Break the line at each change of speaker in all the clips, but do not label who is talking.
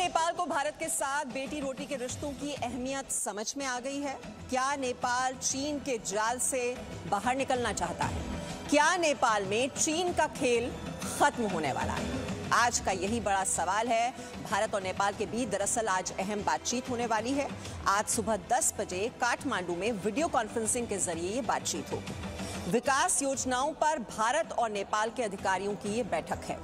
नेपाल को भारत के साथ बेटी रोटी के रिश्तों की अहमियत समझ में आ गई है? क्या नेपाल चीन के जाल से बाहर निकलना चाहता है? क्या नेपाल में चीन का खेल खत्म होने वाला है? आज का यही बड़ा सवाल है। भारत और नेपाल के बीच दरअसल आज अहम बातचीत होने वाली है। आज सुबह 10 बजे काठमांडू में वीडियो कॉन्फ्रेंसिंग के जरिए ये बातचीत होगी। विकास योजनाओं पर भारत और नेपाल के अधिकारियों की ये बैठक है।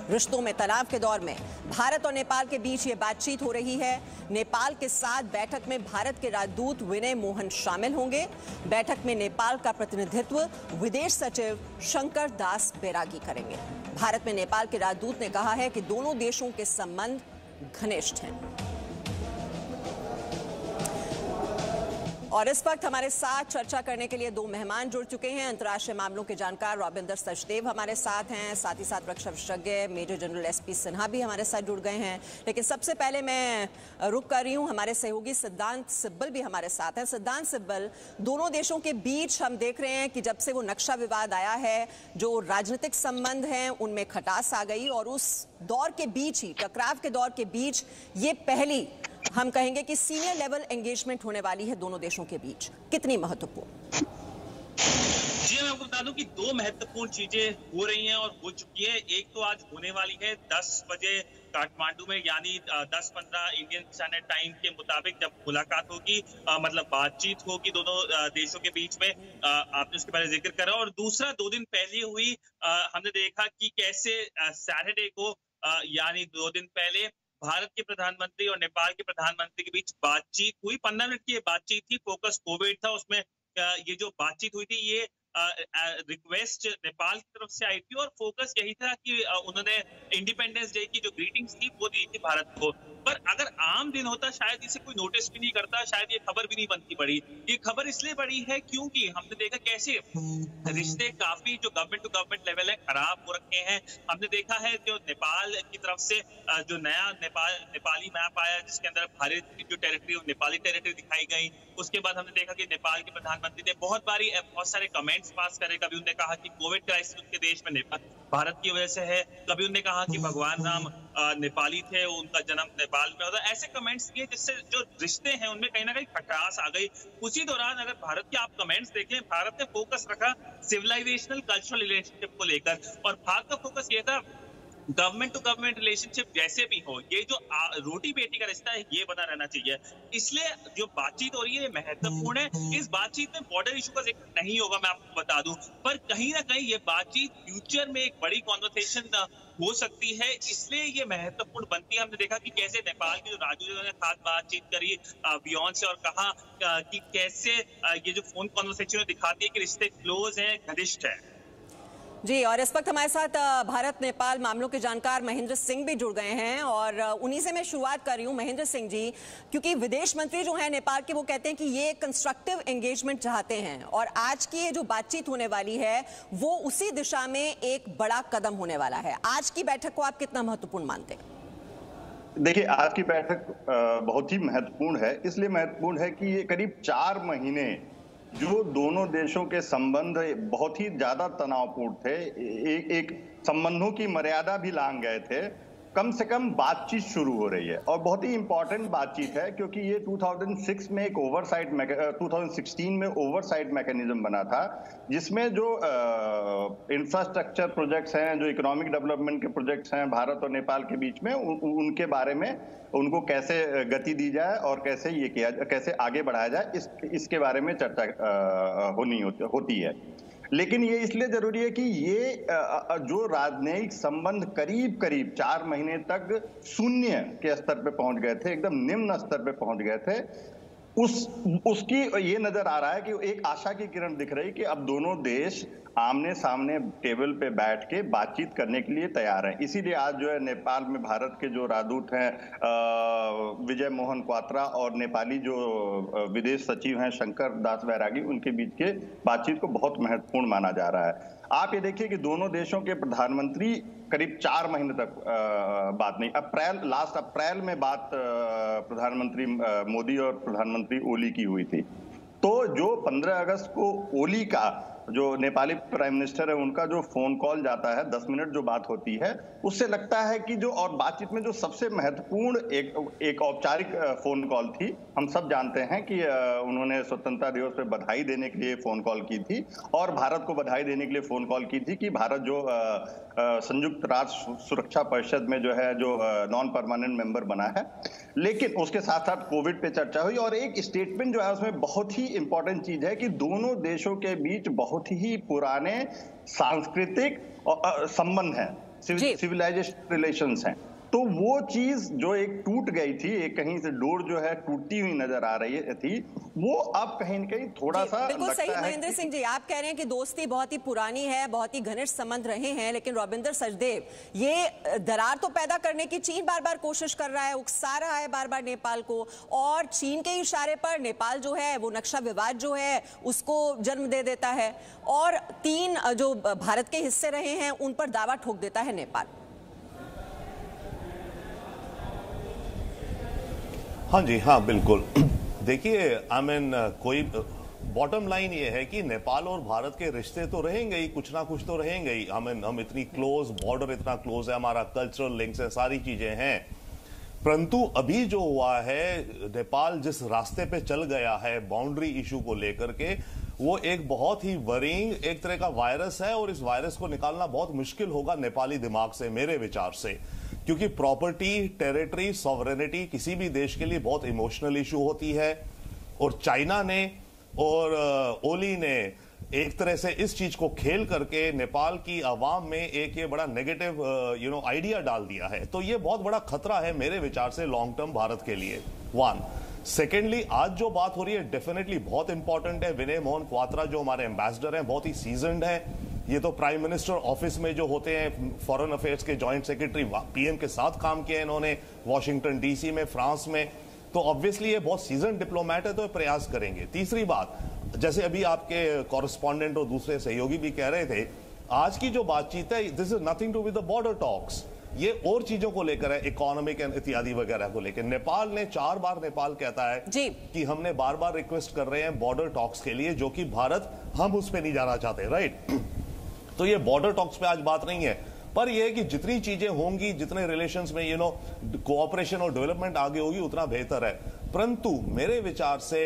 रिश्तों में तनाव के दौर में भारत और नेपाल के बीच ये बातचीत हो रही है। नेपाल के साथ बैठक में भारत के राजदूत विनय मोहन शामिल होंगे। बैठक में नेपाल का प्रतिनिधित्व विदेश सचिव शंकर दास बैरागी करेंगे। भारत में नेपाल के राजदूत ने कहा है कि दोनों देशों के संबंध घनिष्ठ हैं। और इस वक्त हमारे साथ चर्चा करने के लिए दो मेहमान जुड़ चुके हैं। अंतर्राष्ट्रीय मामलों के जानकार रॉबिंदर सचदेव हमारे साथ हैं, साथ ही साथ रक्षा विशेषज्ञ मेजर जनरल एसपी सिन्हा भी हमारे साथ जुड़ गए हैं। लेकिन सबसे पहले मैं रुक कर रही हूं, हमारे सहयोगी सिद्धांत सिब्बल भी हमारे साथ हैं। सिद्धांत सिब्बल, दोनों देशों के बीच हम देख रहे हैं कि जब से वो नक्शा विवाद आया है, जो राजनीतिक संबंध हैं उनमें खटास आ गई और उस दौर के बीच ही, टकराव के दौर के बीच, ये पहली हम कहेंगे कि सीनियर लेवल एंगेजमेंट होने वाली है दोनों देशों के बीच। कितनी महत्वपूर्ण?
जी, मैं आपको बता दूं कि दो महत्वपूर्ण चीजें हो रही हैं और हो चुकी है। एक तो आज होने वाली है 10 बजे काठमांडू में, यानी 10:15 इंडियन स्टैंडर्ड टाइम के मुताबिक जब मुलाकात होगी, मतलब बातचीत होगी दोनों देशों के बीच में। आपने उसके बारे में जिक्र करा। और दूसरा, 2 दिन पहले हुई, हमने देखा कि कैसे सैटरडे को, यानी 2 दिन पहले भारत के प्रधानमंत्री और नेपाल के प्रधानमंत्री के बीच बातचीत हुई। 15 मिनट की ये बातचीत थी। फोकस कोविड था। उसमें ये जो बातचीत हुई थी, ये रिक्वेस्ट नेपाल की तरफ से आई थी और फोकस यही था कि उन्होंने इंडिपेंडेंस डे की जो ग्रीटिंग्स थी वो दी थी भारत को। पर अगर आम दिन होता शायद इसे कोई नोटिस भी नहीं करता, शायद ये खबर भी नहीं बनती बड़ी। ये खबर इसलिए बड़ी है क्योंकि हमने देखा कैसे रिश्ते काफी जो गवर्नमेंट टू गवर्नमेंट लेवल है खराब हो रखे हैं। हमने देखा है जो नेपाल की तरफ से जो नया नेपाली मैप आया, जिसके अंदर भारत की जो टेरिटरी, नेपाली टेरिटरी दिखाई गई। उसके बाद हमने देखा कि नेपाल के प्रधानमंत्री ने बहुत सारे कमेंट्स पास करे। कभी उन्होंने कहा कि कोविड क्राइसिस उनके देश में भारत की वजह से है, कभी उन्होंने कहा कि भगवान राम नेपाली थे, उनका जन्म नेपाल में होता। ऐसे कमेंट्स किए जिससे जो रिश्ते हैं उनमें कहीं ना कहीं खटास आ गई। उसी दौरान अगर भारत के आप कमेंट्स देखें, भारत ने फोकस रखा सिविलाइजेशनल कल्चरल रिलेशनशिप को लेकर, और भारत का फोकस ये था गवर्नमेंट टू गवर्नमेंट रिलेशनशिप जैसे भी हो, ये जो रोटी बेटी का रिश्ता है ये बना रहना चाहिए। इसलिए जो बातचीत हो रही है ये महत्वपूर्ण है। इस बातचीत में बॉर्डर इशू का जिक्र नहीं होगा, मैं आपको बता दूं, पर कहीं ना कहीं ये बातचीत फ्यूचर में एक बड़ी कॉन्वर्सेशन हो सकती है, इसलिए ये महत्वपूर्ण बनती है। हमने देखा कि कैसे नेपाल के जो राजदूत ने साथ बातचीत करी बियॉन्ड से और कहा कि कैसे ये जो फोन कॉन्वर्सेशन दिखाती है कि रिश्ते क्लोज हैं, घनिष्ठ है।
जी, और इस वक्त हमारे साथ भारत नेपाल मामलों के जानकार महेंद्र सिंह भी जुड़ गए हैं और उन्हीं से मैं शुरुआत कर रही हूं। महेंद्र सिंह जी, क्योंकि विदेश मंत्री जो है नेपाल के, वो कहते हैं कि ये कंस्ट्रक्टिव एंगेजमेंट चाहते हैं और आज की ये जो बातचीत होने वाली है वो उसी दिशा में एक बड़ा कदम होने वाला है। आज की बैठक को आप कितना महत्वपूर्ण मानते हैं?
देखिए, आज की बैठक बहुत ही महत्वपूर्ण है। इसलिए महत्वपूर्ण है कि ये करीब 4 महीने जो दोनों देशों के संबंध बहुत ही ज्यादा तनावपूर्ण थे, एक संबंधों की मर्यादा भी लांघ गए थे, कम से कम बातचीत शुरू हो रही है। और बहुत ही इंपॉर्टेंट बातचीत है क्योंकि ये 2006 में एक ओवरसाइट 2016 में ओवरसाइट मैकेनिज्म बना था, जिसमें जो इंफ्रास्ट्रक्चर प्रोजेक्ट्स हैं, जो इकोनॉमिक डेवलपमेंट के प्रोजेक्ट्स हैं भारत और नेपाल के बीच में, उनके बारे में उनको कैसे गति दी जाए और कैसे आगे बढ़ाया जाए, इसके बारे में चर्चा होती है। लेकिन ये इसलिए जरूरी है कि ये जो राजनयिक संबंध करीब करीब 4 महीने तक शून्य के स्तर पे पहुंच गए थे, एकदम निम्न स्तर पे पहुंच गए थे, उसकी ये नजर आ रहा है कि एक आशा की किरण दिख रही कि अब दोनों देश आमने सामने टेबल पे बैठ के बातचीत करने के लिए तैयार हैं। इसीलिए आज जो है नेपाल में भारत के जो राजदूत हैं विजय मोहन क्वात्रा और नेपाली जो विदेश सचिव हैं शंकर दास बैरागी, उनके बीच के बातचीत को बहुत महत्वपूर्ण माना जा रहा है। आप ये देखिए कि दोनों देशों के प्रधानमंत्री करीब 4 महीने तक बात नहीं, लास्ट अप्रैल में बात प्रधानमंत्री मोदी और प्रधानमंत्री ओली की हुई थी। तो जो 15 अगस्त को ओली का जो नेपाली प्राइम मिनिस्टर है उनका जो फोन कॉल जाता है 10 मिनट जो बात होती है, उससे लगता है कि जो और बातचीत में जो सबसे महत्वपूर्ण एक औपचारिक फोन कॉल थी। हम सब जानते हैं कि उन्होंने स्वतंत्रता दिवस पे बधाई देने के लिए फोन कॉल की थी और भारत को बधाई देने के लिए फोन कॉल की थी कि भारत जो संयुक्त राष्ट्र सुरक्षा परिषद में जो है जो नॉन परमानेंट मेंबर बना है। लेकिन उसके साथ साथ कोविड पे चर्चा हुई और एक स्टेटमेंट जो है उसमें बहुत ही इंपॉर्टेंट चीज है कि दोनों देशों के बीच बहुत ही पुराने सांस्कृतिक संबंध हैं, सिविलाइजेशन रिलेशंस हैं। तो वो चीज जो एक टूट गई थी, एक कहीं से डोर जो है टूटती हुई नजर आ रही थी, वो अब कहीं न कहीं थोड़ा सा
बिल्कुल सही। महेंद्र सिंह जी, आप कह रहे हैं कि दोस्ती बहुत ही पुरानी है, बहुत ही घनिष्ठ संबंध रहे हैं, लेकिन रविंदर सचदेव, ये दरार तो पैदा करने की चीन बार बार कोशिश कर रहा है, उकसा रहा है बार बार नेपाल को, और चीन के इशारे पर नेपाल जो है वो नक्शा विवाद जो है उसको जन्म दे देता है, और 3 जो भारत के हिस्से रहे हैं उन पर दावा ठोक देता है नेपाल।
हाँ जी, हाँ बिल्कुल। देखिए, कोई बॉटम लाइन ये है कि नेपाल और भारत के रिश्ते तो रहेंगे ही, कुछ ना कुछ तो रहेंगे ही। हम इतनी क्लोज, बॉर्डर इतना क्लोज है, हमारा कल्चरल लिंक्स है, सारी चीजें हैं। परंतु अभी जो हुआ है, नेपाल जिस रास्ते पे चल गया है बाउंड्री इशू को लेकर के, वो एक बहुत ही वरींग एक तरह का वायरस है, और इस वायरस को निकालना बहुत मुश्किल होगा नेपाली दिमाग से, मेरे विचार से। क्योंकि प्रॉपर्टी, टेरिटरी, सॉवरेनिटी किसी भी देश के लिए बहुत इमोशनल इशू होती है, और चाइना ने और ओली ने एक तरह से इस चीज को खेल करके नेपाल की आवाम में एक ये बड़ा नेगेटिव आइडिया डाल दिया है। तो ये बहुत बड़ा खतरा है मेरे विचार से लॉन्ग टर्म भारत के लिए। 1 सेकेंडली, आज जो बात हो रही है डेफिनेटली बहुत इंपॉर्टेंट है। विनय मोहन क्वात्रा जो हमारे एम्बेसडर हैं, बहुत ही सीजन्ड है। ये तो प्राइम मिनिस्टर ऑफिस में जो होते हैं, फॉरेन अफेयर्स के जॉइंट सेक्रेटरी, पीएम के साथ काम किया इन्होंने वॉशिंगटन डीसी में, फ्रांस में। तो ऑब्वियसली ये बहुत सीजन डिप्लोमेट है, तो प्रयास करेंगे। तीसरी बात, जैसे अभी आपके कॉरेस्पॉन्डेंट और दूसरे सहयोगी भी कह रहे थे, आज की जो बातचीत है, this is nothing to with the border talks, ये और चीजों को लेकर है, इकोनॉमिक एंड इत्यादि वगैरह को लेकर। नेपाल ने 4 बार, नेपाल कहता है कि हमने बार बार रिक्वेस्ट कर रहे हैं बॉर्डर टॉक्स के लिए, जो कि भारत, हम उस पर नहीं जाना चाहते, राइट। तो ये बॉर्डर टॉक्स पे आज बात नहीं है, पर यह है कि जितनी चीजें होंगी, जितने रिलेशंस में कोऑपरेशन और डेवलपमेंट आगे होगी, उतना बेहतर है। परंतु मेरे विचार से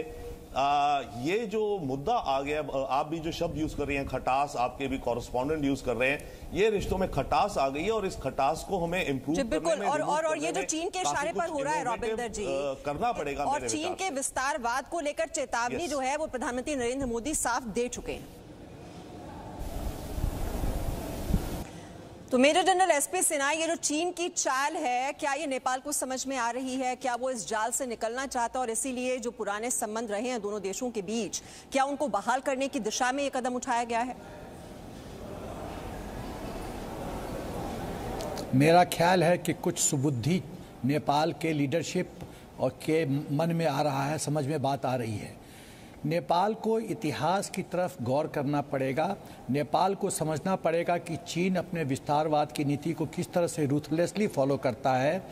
ये जो मुद्दा आ गया, आप भी जो शब्द यूज कर रही हैं, खटास, आपके भी कॉरेस्पॉन्डेंट यूज कर रहे हैं, ये रिश्तों में खटास आ गई है, और इस खटास को हमें इंप्रूव करने में,
और ये जो चीन के इशारे पर हो रहा है रविंदर जी,
करना पड़ेगा।
और चीन के विस्तारवाद को लेकर चेतावनी जो है वो प्रधानमंत्री नरेंद्र मोदी साफ दे चुके हैं। तो मेजर जनरल एसपी सिन्हा, ये जो चीन की चाल है, क्या ये नेपाल को समझ में आ रही है? क्या वो इस जाल से निकलना चाहता है, और इसीलिए जो पुराने संबंध रहे हैं दोनों देशों के बीच, क्या उनको बहाल करने की दिशा में ये कदम उठाया गया है?
मेरा ख्याल है कि कुछ सुबुद्धि नेपाल के लीडरशिप और के मन में आ रहा है, समझ में बात आ रही है। नेपाल को इतिहास की तरफ गौर करना पड़ेगा। नेपाल को समझना पड़ेगा कि चीन अपने विस्तारवाद की नीति को किस तरह से रूथलेसली फॉलो करता है,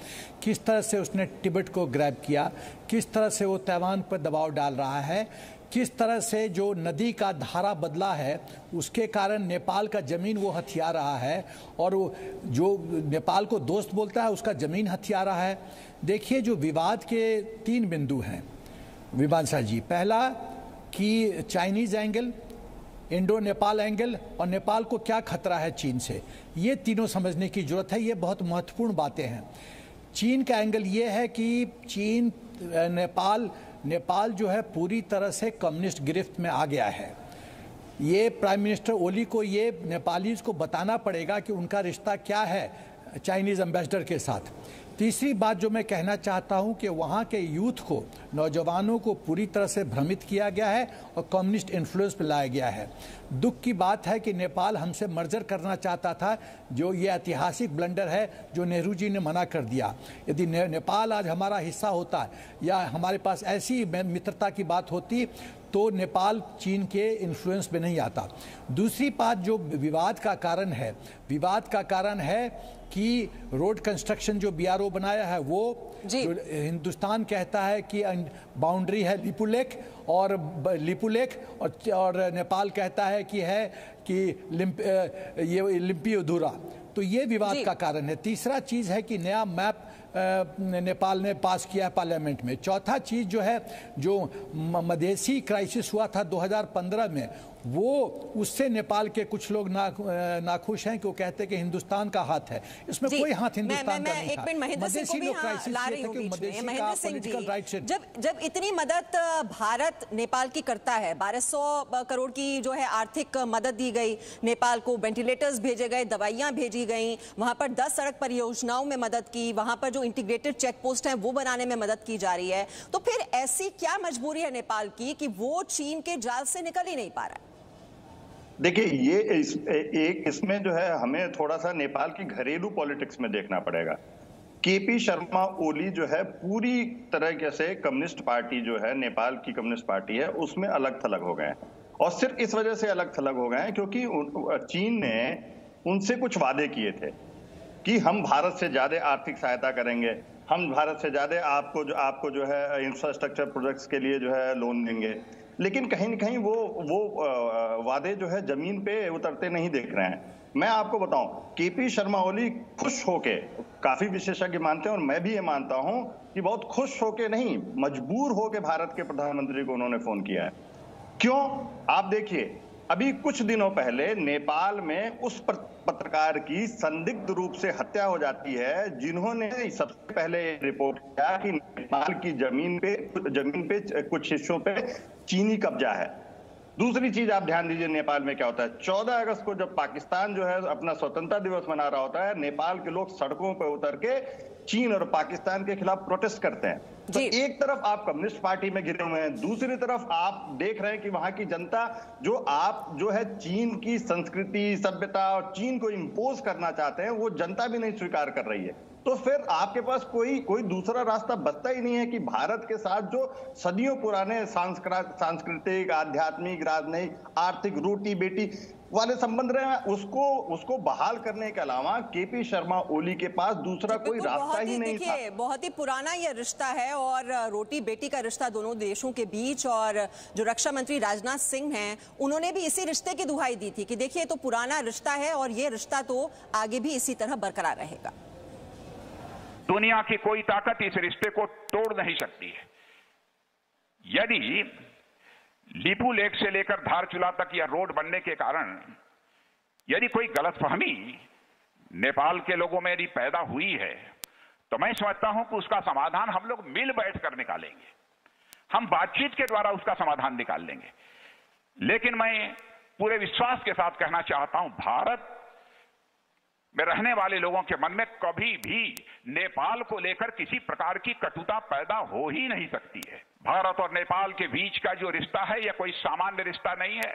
किस तरह से उसने तिब्बत को ग्रैब किया, किस तरह से वो ताइवान पर दबाव डाल रहा है, किस तरह से जो नदी का धारा बदला है उसके कारण नेपाल का ज़मीन वो हथिया रहा है, और वो जो नेपाल को दोस्त बोलता है उसका ज़मीन हथिया रहा है। देखिए, जो विवाद के 3 बिंदु हैं विभांशा जी। पहला कि Chinese angle, Indo Nepal angle, और नेपाल को क्या खतरा है चीन से, ये तीनों समझने की जरूरत है। ये बहुत महत्वपूर्ण बातें हैं। चीन का एंगल ये है कि चीन नेपाल जो है पूरी तरह से कम्युनिस्ट गिरफ्त में आ गया है। ये प्राइम मिनिस्टर ओली को ये नेपालीज को बताना पड़ेगा कि उनका रिश्ता क्या है चाइनीज़ एम्बेसडर के साथ। तीसरी बात जो मैं कहना चाहता हूं कि वहां के यूथ को, नौजवानों को पूरी तरह से भ्रमित किया गया है और कम्युनिस्ट इन्फ्लुएंस पे लाया गया है। दुख की बात है कि नेपाल हमसे मर्जर करना चाहता था, जो ये ऐतिहासिक ब्लंडर है जो नेहरू जी ने मना कर दिया। यदि नेपाल आज हमारा हिस्सा होता या हमारे पास ऐसी मित्रता की बात होती तो नेपाल चीन के इन्फ्लुएंस में नहीं आता। दूसरी बात जो विवाद का कारण है कि रोड कंस्ट्रक्शन जो बीआरओ बनाया है वो जो हिंदुस्तान कहता है कि बाउंड्री है लिपुलेख और नेपाल कहता है कि ये लिम्पी उधूरा, तो ये विवाद का कारण है। तीसरा चीज़ है कि नया मैप नेपाल ने पास किया है पार्लियामेंट में। चौथा चीज़ जो है, जो मधेसी क्राइसिस हुआ था 2015 में, वो उससे नेपाल के कुछ लोग नाखुश हैं कि वो कहते हैं कि हिंदुस्तान का हाथ है, इसमें कोई हाथ हिंदुस्तान का नहीं था।
महेंद्र सिंह जी, जब इतनी मदद भारत नेपाल की करता है, 1200 करोड़ की जो है आर्थिक मदद दी गई नेपाल को, वेंटिलेटर्स भेजे गए, दवाइयां भेजी गई, वहां पर 10 सड़क परियोजनाओं में मदद की, वहां पर जो इंटीग्रेटेड चेक पोस्ट हैं वो बनाने में मदद की जा रही है, तो फिर ऐसी क्या मजबूरी है नेपाल की कि वो चीन के जाल से निकल ही नहीं पा रहा है?
देखिए, ये इसमें जो है हमें थोड़ा सा नेपाल की घरेलू पॉलिटिक्स में देखना पड़ेगा। केपी शर्मा ओली जो है पूरी तरीके से कम्युनिस्ट पार्टी जो है, नेपाल की कम्युनिस्ट पार्टी है, उसमें अलग थलग हो गए हैं। और सिर्फ इस वजह से अलग थलग हो गए हैं क्योंकि चीन ने उनसे कुछ वादे किए थे कि हम भारत से ज्यादा आर्थिक सहायता करेंगे, हम भारत से ज्यादा आपको जो है इंफ्रास्ट्रक्चर प्रोजेक्ट्स के लिए जो है लोन देंगे, लेकिन कहीं न कहीं वो वादे जो है जमीन पे उतरते नहीं दिख रहे हैं। मैं आपको बताऊं, केपी शर्मा ओली खुश होके, काफी विशेषज्ञ मानते हैं और मैं भी ये मानता हूं कि बहुत खुश होके नहीं, मजबूर होके भारत के प्रधानमंत्री को उन्होंने फोन किया है। क्यों? आप देखिए, अभी कुछ दिनों पहले नेपाल में उस पत्रकार की संदिग्ध रूप से हत्या हो जाती है जिन्होंने सबसे पहले रिपोर्ट किया कि नेपाल की जमीन पे कुछ हिस्सों पे चीनी कब्जा है। दूसरी चीज आप ध्यान दीजिए, नेपाल में क्या होता है, 14 अगस्त को जब पाकिस्तान जो है अपना स्वतंत्रता दिवस मना रहा होता है, नेपाल के लोग सड़कों पर उतर के चीन और पाकिस्तान के खिलाफ प्रोटेस्ट करते हैं। तो एक तरफ आप कम्युनिस्ट पार्टी में घिरे हुए हैं, दूसरी तरफ आप देख रहे हैं कि वहां की जनता जो है चीन की संस्कृति, सभ्यता और चीन को इंपोज करना चाहते हैं, वो जनता भी नहीं स्वीकार कर रही है। तो फिर आपके पास कोई दूसरा रास्ता बचता ही नहीं है कि भारत के साथ जो सदियों पुराने सांस्कृतिक, आध्यात्मिक, राजनयिक, आर्थिक, रोटी बेटी वाले संबंध रहे हैं, उसको बहाल करने के अलावा केपी शर्मा ओली के पास दूसरा कोई रास्ता ही नहीं था।
बहुत ही पुराना यह रिश्ता है और रोटी बेटी का रिश्ता दोनों देशों के बीच, और जो रक्षा मंत्री राजनाथ सिंह हैं उन्होंने भी इसी रिश्ते की दुहाई दी थी कि देखिए तो पुराना रिश्ता है और ये रिश्ता तो आगे भी इसी तरह बरकरार रहेगा।
दुनिया की कोई ताकत इस रिश्ते को तोड़ नहीं सकती है। यदि लिपू लेक से लेकर धारचूला तक यह रोड बनने के कारण यदि कोई गलतफहमी नेपाल के लोगों में यदि पैदा हुई है, तो मैं समझता हूं कि उसका समाधान हम लोग मिल बैठ कर निकालेंगे, हम बातचीत के द्वारा उसका समाधान निकाल लेंगे। लेकिन मैं पूरे विश्वास के साथ कहना चाहता हूं, भारत में रहने वाले लोगों के मन में कभी भी नेपाल को लेकर किसी प्रकार की कटुता पैदा हो ही नहीं सकती है। भारत और नेपाल के बीच का जो रिश्ता है यह कोई सामान्य रिश्ता नहीं है।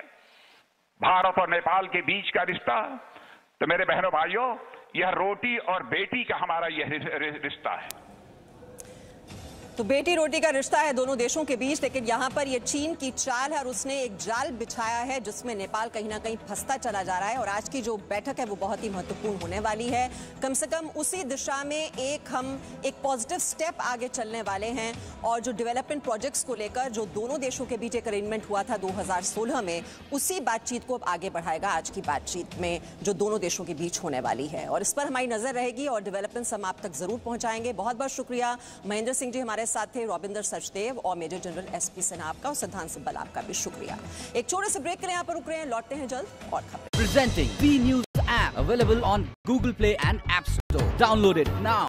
भारत और नेपाल के बीच का रिश्ता, तो मेरे बहनों भाइयों, यह रोटी और बेटी का हमारा यह रिश्ता है।
तो बेटी रोटी का रिश्ता है दोनों देशों के बीच, लेकिन यहाँ पर ये चीन की चाल है और उसने एक जाल बिछाया है जिसमें नेपाल कहीं ना कहीं फंसता चला जा रहा है। और आज की जो बैठक है वो बहुत ही महत्वपूर्ण होने वाली है। कम से कम उसी दिशा में हम एक पॉजिटिव स्टेप आगे चलने वाले हैं और जो डेवलपमेंट प्रोजेक्ट्स को लेकर जो दोनों देशों के बीच एक अरेंजमेंट हुआ था 2016 में, उसी बातचीत को अब आगे बढ़ाएगा आज की बातचीत में जो दोनों देशों के बीच होने वाली है। और इस पर हमारी नजर रहेगी और डेवलपमेंट हम आप तक जरूर पहुंचाएंगे। बहुत बहुत शुक्रिया महेंद्र सिंह जी हमारे साथ थे, रॉबिंदर सचदेव और मेजर जनरल एसपी सिन्हा आपका और सिद्धांत सिब्बल आपका भी शुक्रिया। एक छोटे से ब्रेक के लिए यहाँ पर रुक रहे हैं, लौटते हैं जल्द और खबरें।
Presenting B News app available on Google Play and App Store. Download it now.